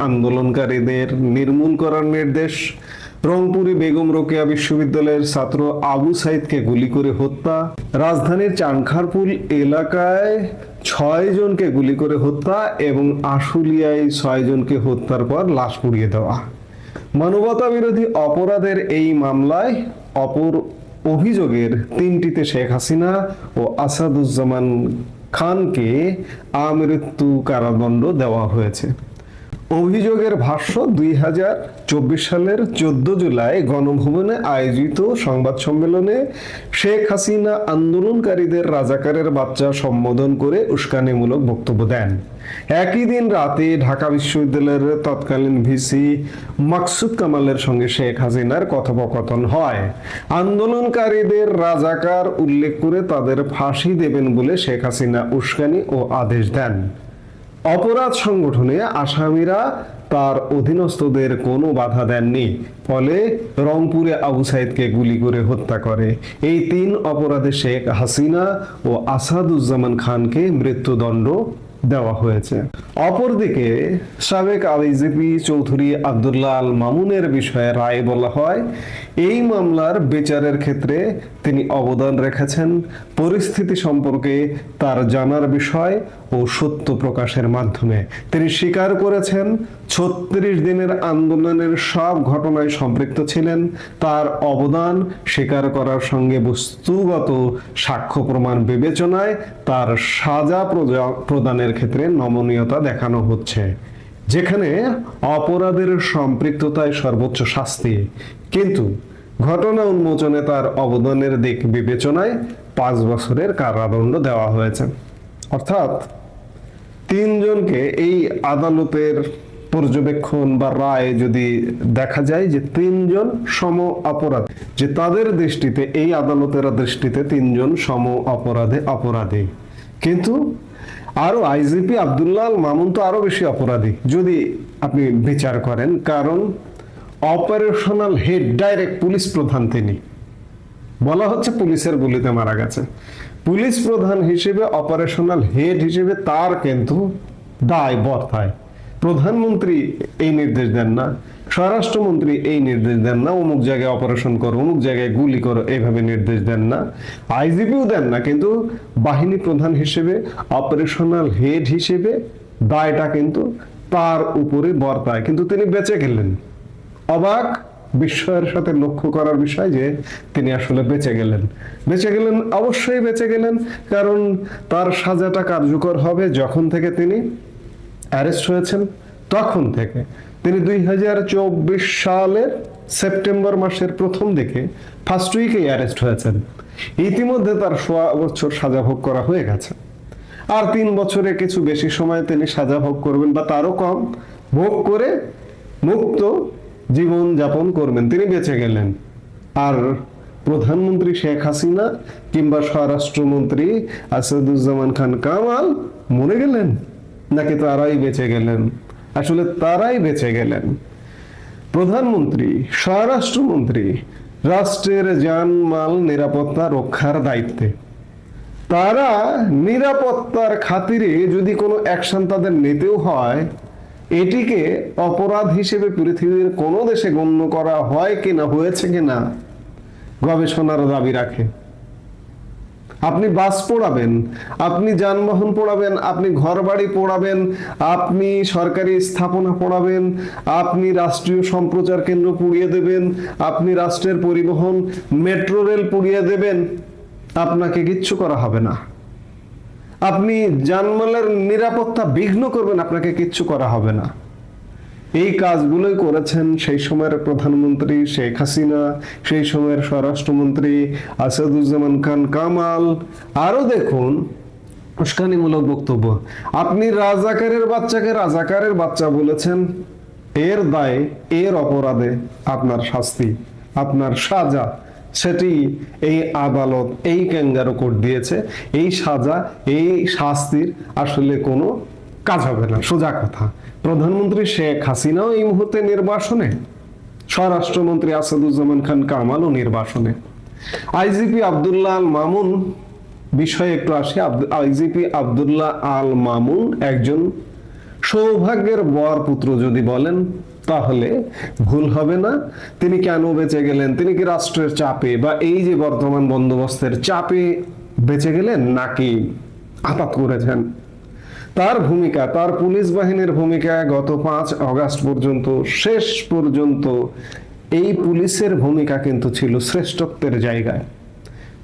আন্দোলনকারীদের নির্মূল করার নির্দেশ, রংপুরে বেগম রোকেয়া বিশ্ববিদ্যালয়ের ছাত্র আবু সাইদকে গুলি করে হত্যা, রাজধানীর চানখারপুল এলাকায় 6 জনকে গুলি করে হত্যা এবং আশুলিয়ায় 6 জনকে হত্যার পর লাশ পুড়িয়ে দেওয়া। মানবতা বিরোধী অপরাধের এই মামলায় অপর অভিযোগের 3টিতে শেখ হাসিনা ও আসাদুজ্জামান খানকে আমৃত্যু কারাদণ্ড দেওয়া হয়েছে। অভিযোগের ভাষ্য, 2024 সালের 14 জুলাই গণভবনে আয়োজিত সংবাদ সম্মেলনে শেখ হাসিনা আন্দোলনকারীদের রাজাকারের বাচ্চা সম্বোধন করে উস্কানিমূলক বক্তব্য দেন। একই দিন রাতে ঢাকা বিশ্ববিদ্যালয়ের তৎকালীন ভিসি মাকসুদ কামালের সঙ্গে শেখ হাসিনার কথোপকথন হয়। আন্দোলনকারীদের রাজাকার উল্লেখ করে তাদের ফাঁসি দেবেন বলে শেখ হাসিনা উস্কানি ও আদেশ দেন। অপরাধ সংগঠনে আসামিরা তার অধীনস্থদের কোনো বাধা দেননি, ফলে রংপুরে আবু সাইদকে গুলি করে হত্যা করে। এই 3 অপরাধে শেখ হাসিনা ও আসাদুজ্জামান খানকে মৃত্যুদণ্ড দেওয়া হয়েছে। অপরদিকে সাবেক আইজিপি চৌধুরী আব্দুল্লাহ আল মামুনের বিষয়ে রায় বলা হয়, এই মামলার বিচারের ক্ষেত্রে তিনি অবদান রেখেছেন পরিস্থিতি সম্পর্কে তার জানার বিষয় ও সত্য প্রকাশের মাধ্যমে। তিনি স্বীকার করেছেন 36 দিনের আন্দোলনের সব ঘটনায় সম্পৃক্ত ছিলেন। তার অবদান স্বীকার করার সঙ্গে বস্তুগত সাক্ষ্য প্রমাণ বিবেচনায় তার সাজা প্রদানের ক্ষেত্রে নমনীয়তা দেখানো হচ্ছে, যেখানে অপরাধের সম্পৃক্ততায় সর্বোচ্চ শাস্তি, কিন্তু ঘটনা উন্মোচনে তার অবদানের দিক বিবেচনায় 5 বছরের কারাদণ্ড দেওয়া হয়েছে। অর্থাৎ 3 জনকে এই আদালতের পর্যবেক্ষণ বা রায় যদি দেখা যায় যে 3 জন সম অপরাধী, যে তাদের দৃষ্টিতে, এই আদালতের দৃষ্টিতে 3 জন সম অপরাধী, কিন্তু আরো আইজিপি আব্দুল্লাহ আল মামুন তো আরো বেশি অপরাধী যদি আপনি বিচার করেন, কারণ অপারেশনাল হেড, ডাইরেক্ট পুলিশ প্রধান তিনি। বলা হচ্ছে পুলিশের গুলিতে মারা গেছে। পুলিশ প্রধান হিসেবে, অপারেশনাল হেড হিসেবে তার কিন্তু দায় বর্তায়। প্রধানমন্ত্রী এই নির্দেশ দেন না, স্বরাষ্ট্রমন্ত্রী এই নির্দেশ দেন না, অমুক জায়গায় অপারেশন করো, অমুক জায়গায় গুলি করো, এইভাবে নির্দেশ দেন না, আইজিপিও দেন না, কিন্তু বাহিনী প্রধান হিসেবে, অপারেশনাল হেড হিসেবে দায়টা কিন্তু তার উপরে বর্তায়, কিন্তু তিনি বেঁচে গেলেন। অবাক বিস্ময়ের সাথে লক্ষ্য করার বিষয় যে তিনি আসলে বেঁচে গেলেন। অবশ্যই বেঁচে গেলেন, কারণ তার সাজাটা কার্যকর হবে যখন থেকে তিনি অ্যারেস্ট হয়েছেন। তখন থেকে তিনি 2024 সালের সেপ্টেম্বর মাসের প্রথম দিকে ফার্স্ট উইকে অ্যারেস্ট হয়েছেন। ইতিমধ্যে তার 16 বছর সাজা ভোগ করা হয়ে গেছে। আর 3 বছরে কিছু বেশি সময় তিনি সাজা ভোগ করবেন, বা তারও কম, ভোগ করে মুক্ত জীবন যাপন করবেন। তিনি বেঁচে গেলেন। আর প্রধানমন্ত্রী শেখ হাসিনা কিংবা স্বরাষ্ট্রমন্ত্রী আসাদুজ্জামান খান কামাল মরে গেলেন, নাকি তারাই বেঁচে গেলেন? আসলে তারাই বেঁচে গেলেন। প্রধানমন্ত্রী, স্বরাষ্ট্রমন্ত্রী রাষ্ট্রের জানমাল নিরাপত্তা রক্ষার দায়িত্বে। তারা নিরাপত্তার খাতিরে যদি কোনো অ্যাকশন তাদের নিতেও হয়, এটিকে অপরাধ হিসেবে পৃথিবীর কোনো দেশে গণ্য করা হয় কিনা, হয়েছে কিনা, গবেষণার দাবি রাখে। আপনি বাস পোড়াবেন, আপনি যানবাহন পোড়াবেন, আপনি ঘরবাড়ি পোড়াবেন, আপনি সরকারি স্থাপনা পোড়াবেন, আপনি রাষ্ট্রীয় সম্প্রচার কেন্দ্র পুড়িয়ে দেবেন, আপনি রাষ্ট্রের পরিবহন মেট্রো রেল পুড়িয়ে দেবেন, আপনাকে কিচ্ছু করা হবে না। আপনি জানমালের নিরাপত্তা বিঘ্ন করবেন, আপনাকে কিচ্ছু করা হবে না। এই কাজগুলোই করেছেন সেই সময়ের প্রধানমন্ত্রী শেখ হাসিনা, সেই সময়ের স্বরাষ্ট্রমন্ত্রী আসাদুজ্জামান খান কামাল। আরো দেখুন উস্কানিমূলক বক্তব্য। আপনি রাজাকারের বাচ্চাকে রাজাকারের বাচ্চা বলেছেন, এর দায়ে, এর অপরাধে আপনার শাস্তি, আপনার সাজা, সেটি এই আদালত, এই ক্যাঙ্গারু কোর্ট দিয়েছে। এই সাজা, এই শাস্তির আসলে কোনো কাজ হবে না। সোজা কথা, প্রধানমন্ত্রী শেখ হাসিনাও এই মুহূর্তে নির্বাসনে, স্বরাষ্ট্রমন্ত্রী আসাদুজ্জামান খান কামালও নির্বাসনে। আইজিপি আব্দুল্লাহ আল মামুন বিষয়ে একটু আসি। আইজিপি আব্দুল্লাহ আল মামুন একজন সৌভাগ্যের বর পুত্র যদি বলেন তাহলে ভুল হবে না। তিনি কেন বেঁচে গেলেন? তিনি কি রাষ্ট্রের চাপে বা এই যে বর্তমান বন্দোবস্তের চাপে বেঁচে গেলেন, নাকি আঘাত করেছেন? তার ভূমিকা, তার পুলিশ বাহিনীর ভূমিকা গত 5 অগাস্ট পর্যন্ত, শেষ পর্যন্ত এই পুলিশের ভূমিকা কিন্তু ছিল শ্রেষ্ঠত্বের জায়গায়।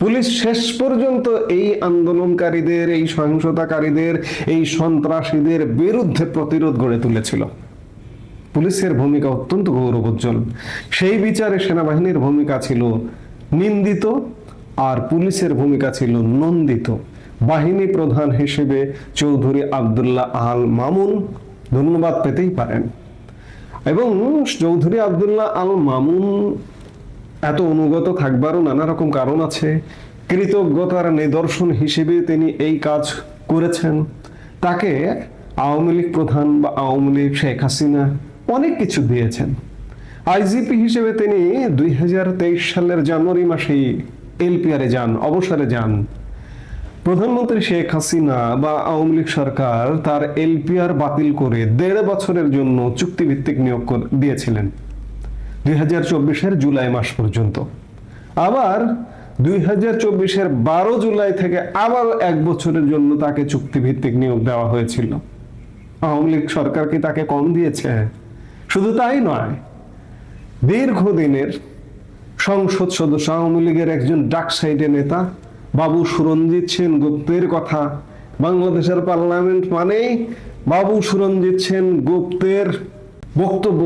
পুলিশ শেষ পর্যন্ত এই আন্দোলনকারীদের, এই সহিংসতাকারীদের, এই সন্ত্রাসীদের বিরুদ্ধে প্রতিরোধ গড়ে তুলেছিল। পুলিশের ভূমিকা অত্যন্ত গৌরবোজ্জ্বল। সেই বিচারে সেনাবাহিনীর ভূমিকা ছিল নিন্দিত আর পুলিশের ভূমিকা ছিল নন্দিত। বাহিনী প্রধান হিসেবে চৌধুরী আব্দুল্লাহ আল মামুন ধন্যবাদ পেতেই পারেন। এবং চৌধুরী আব্দুল্লাহ আল মামুন এত অনুগত থাকবারও নানা রকম কারণ আছে। কৃতজ্ঞতার নিদর্শন হিসেবে তিনি এই কাজ করেছেন। তাকে আওয়ামী লীগ প্রধান বা আওয়ামী লীগ শেখ হাসিনা অনেক কিছু দিয়েছেন। আইজিপি হিসেবে তিনি 2023 সালের জানুয়ারি মাসেই এলপিআরে যান, অবসরে যান। প্রধানমন্ত্রী শেখ হাসিনা বা আওয়ামী লীগ সরকার তার এলপিআর বাতিল করে 1.5 বছরের জন্য চুক্তিভিত্তিক নিয়োগ দিয়েছিলেন 2024-এর জুলাই মাস পর্যন্ত। আবার 2024-এর 12 জুলাই থেকে আবার 1 বছরের জন্য তাকে চুক্তিভিত্তিক নিয়োগ দেওয়া হয়েছিল। আওয়ামী লীগ সরকার কি তাকে কম দিয়েছে? শুধু তাই নয়, দীর্ঘদিনের সংসদ সদস্য, আওয়ামী লীগের একজন ডাকসাইডে নেতা বাবু সুরঞ্জিত সেন গুপ্তের কথা, বাংলাদেশের পার্লামেন্ট মানেই বাবু সুরঞ্জিত সেন গুপ্তের বক্তব্য,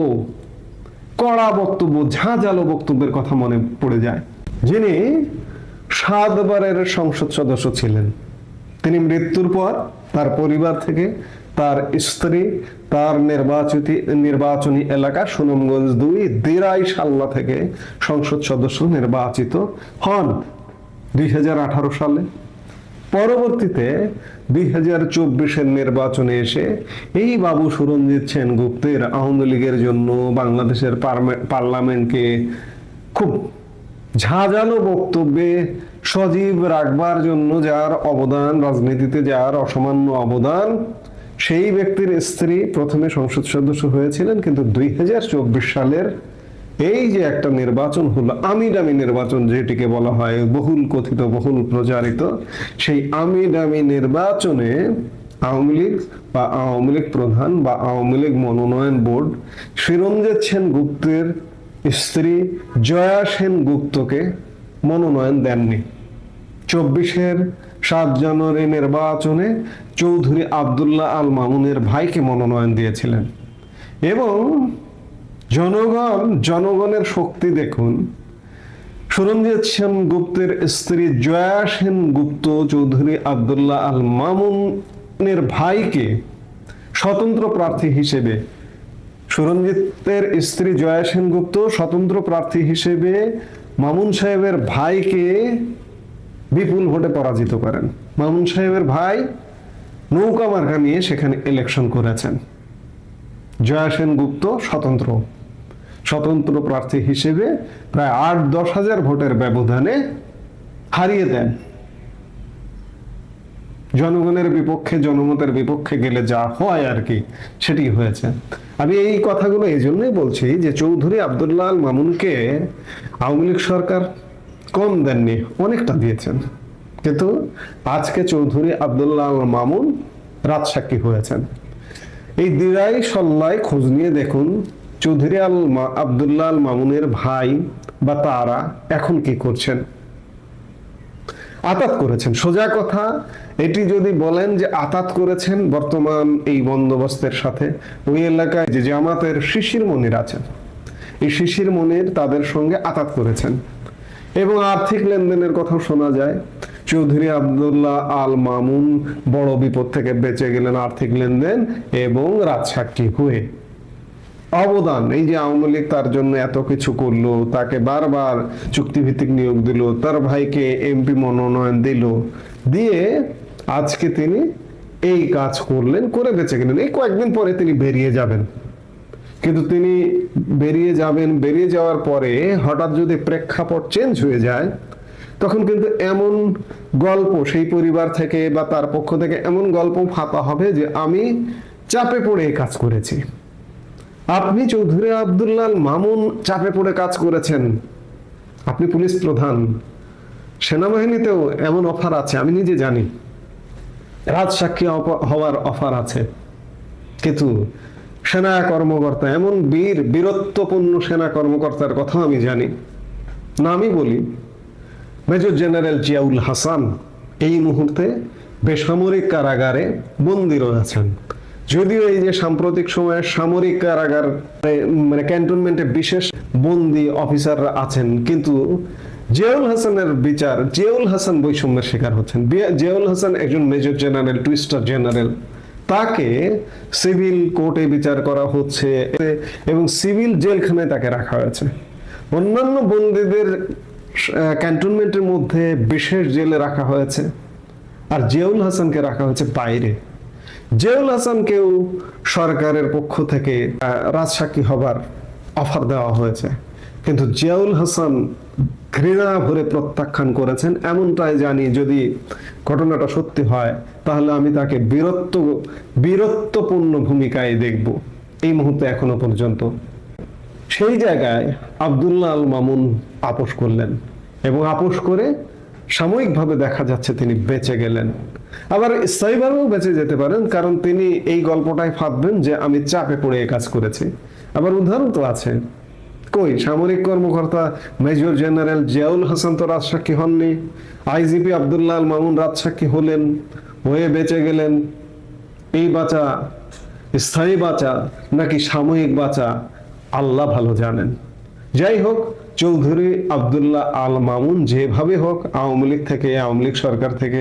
কড়া বক্তব্য, ঝাঁঝালো বক্তব্যের কথা মনে পড়ে যায়। যিনি 7 বারের সংসদ সদস্য ছিলেন। তিনি মৃত্যুর পর তার পরিবার থেকে তার স্ত্রী তার নির্বাচনী এলাকা সুনামগঞ্জ 2 দিরাই সাল্লা থেকে সংসদ সদস্য নির্বাচিত হন 2018 সালে। পরবর্তীতে 2024-এর নির্বাচনে এসে এই বাবু সুরঞ্জিত সেন গুপ্তের আওয়ামী লীগের জন্য বাংলাদেশের পার্লামেন্টকে খুব ঝাঁঝালো বক্তব্যে সজীব রাখবার জন্য যার অবদান, রাজনীতিতে যার অসামান্য অবদান, সেই ব্যক্তির স্ত্রী প্রথমে সংসদ সদস্য হয়েছিলেন। কিন্তু 2024 সালের এই যে একটা নির্বাচন হলো, আমি দামি নির্বাচন যেটিকে বলা হয়, বহুল কথিত, বহুল প্রচারিত, সেই আমি দামি নির্বাচনে আওয়ামী লীগ বা আওয়ামী লীগ প্রধান বা আওয়ামী লীগ মনোনয়ন বোর্ড সুরঞ্জিত সেন গুপ্তের স্ত্রী জয়া সেন গুপ্তকে মনোনয়ন দেননি। 24-এর 7 জানুয়ারি নির্বাচনে চৌধুরী আব্দুল্লাহ আল মামুনের ভাইকে মনোনয়ন দিয়েছিলেন। এবং জনগণের শক্তি দেখুন। সুরঞ্জিত সেন গুপ্তের স্ত্রী জয়া সেন গুপ্ত চৌধুরী আব্দুল্লাহ আল মামুনের ভাইকে স্বতন্ত্র প্রার্থী হিসেবে, সুরঞ্জিতের স্ত্রী জয়া সেন গুপ্ত স্বতন্ত্র প্রার্থী হিসেবে মামুন সাহেবের ভাইকে বিপুল ভোটে পরাজিত করেন। মামুন সাহেবের ভাই নৌকা মার্কা নিয়ে সেখানে ইলেকশন করেছেন। জয়া সেন গুপ্ত স্বতন্ত্র প্রার্থী হিসেবে প্রায় 8-10 হাজার ভোটের ব্যবধানে হারিয়ে দেন। জনগণের বিপক্ষে, জনমতের বিপক্ষে গেলে যা হয় আর কি, সেটি হয়েছে। আমি এই কথাগুলো এই জন্যই বলছি যে চৌধুরী আব্দুল্লাহ আল মামুনকে আওয়ামী লীগ সরকার কম দেননি, অনেকটা দিয়েছেন। কিন্তু আজকে চৌধুরী আব্দুল্লাহ আল মামুন রাজসাক্ষী হয়েছেন। এই দিরাই সল্লায় খোঁজ নিয়ে দেখুন চৌধুরী আব্দুল্লাহ আল মামুনের ভাই বা তারা এখন কি করছেন। আতাত করেছেন, সোজা কথা। এটি যদি বলেন যে আতাত করেছেন বর্তমান এই বন্দোবস্তের সাথে, ওই এলাকায় যে জামাতের শিশির মনির আছেন, এই শিশির মনির তাদের সঙ্গে আতাত করেছেন। এবং আর্থিক লেনদেনের কথা শোনা যায়। চৌধুরী আব্দুল্লাহ আল মামুন বড় বিপদ থেকে বেঁচে গেলেন আর্থিক লেনদেন এবং রাজসাক্ষী হয়ে। অবদান, এই যে আওয়ামী লীগ তার জন্য এত কিছু করলো, তাকে বারবার চুক্তিভিত্তিক নিয়োগ দিল, তার ভাইকে এমপি মনোনয়ন দিল, দিয়ে আজকে তিনি এই কাজ করলেন, করে বেঁচে গেলেন। এই কয়েকদিন পরে তিনি বেরিয়ে যাবেন। কিন্তু তিনি বেরিয়ে যাওয়ার পরে হঠাৎ যদি প্রেক্ষাপট চেঞ্জ হয়ে যায়, তখন কিন্তু এমন গল্প সেই পরিবার থেকে বা তার পক্ষ থেকে এমন গল্প ফাঁপা হবে যে আমি চাপে পড়ে এই কাজ করেছি। আপনি চৌধুরী আব্দুল্লাহ আল মামুন চাপে পড়ে কাজ করেছেন। আপনি পুলিশ প্রধান, সেনাবাহিনীতেও এমন অফার আছে, আমি নিজে জানি, রাজসাক্ষী হওয়ার অফার আছে। কিন্তু সেনা কর্মকর্তা, এমন বীরত্বপূর্ণ সেনা কর্মকর্তার কথা আমি জানি, নামই বলি, মেজর জেনারেল জিয়াউল হাসান এই মুহূর্তে বেসামরিক কারাগারে বন্দী রয়েছেন। যদিও এই যে সাম্প্রতিক সময়ে সামরিক কারাগার মানে ক্যান্টনমেন্টে বিশেষ বন্দী অফিসাররা আছেন, কিন্তু জিয়াউল হাসানের বিচার, জিয়াউল হাসান বৈষম্যের শিকার হচ্ছেন। জিয়াউল হাসান একজন মেজর জেনারেল, 2 স্টার জেনারেল, তাকে সিভিল কোর্টে বিচার করা হচ্ছে এবং সিভিল জেলখানায় তাকে রাখা হয়েছে। অন্যান্য বন্দীদের ক্যান্টনমেন্টের মধ্যে বিশেষ জেলে রাখা হয়েছে, আর জিয়াউল হাসানকে রাখা হয়েছে বাইরে। জিয়াউল হাসানকেও সরকারের পক্ষ থেকে রাজসাক্ষী হবার অফার দেওয়া হয়েছে, কিন্তু জিয়াউল হাসান ঘৃণা ভরে প্রত্যাখ্যান করেছেন। এমনটাই জানি, যদি ঘটনাটা সত্যি হয় তাহলে আমি তাকে বীরত্বপূর্ণ ভূমিকায় দেখব এই মুহূর্তে এখনো পর্যন্ত। সেই জায়গায় আব্দুল্লাহ আল মামুন আপোষ করলেন এবং আপোষ করে সাময়িকভাবে দেখা যাচ্ছে তিনি বেঁচে গেলেন। আবার স্থায়ীভাবেও বেঁচে যেতে পারেন, কারণ তিনি এই গল্পটায় ভাববেন যে আমি চাপে পড়ে এই কাজ করেছি। আবার উদাহরণ তো আছে, কই সামরিক কর্মকর্তা মেজর জেনারেল জিয়াউল হাসান তো রাজসাক্ষী হননি, আইজিপি আব্দুল্লাহ আল মামুন রাজসাক্ষী হলেন, হয়ে বেঁচে গেলেন। এই বাঁচা স্থায়ী বাঁচা নাকি সাময়িক বাঁচা আল্লাহ ভালো জানেন। যাই হোক, চৌধুরী আব্দুল্লাহ আল মামুন যেভাবে হোক, আওয়ামী লীগ থেকে, আওয়ামী লীগ সরকার থেকে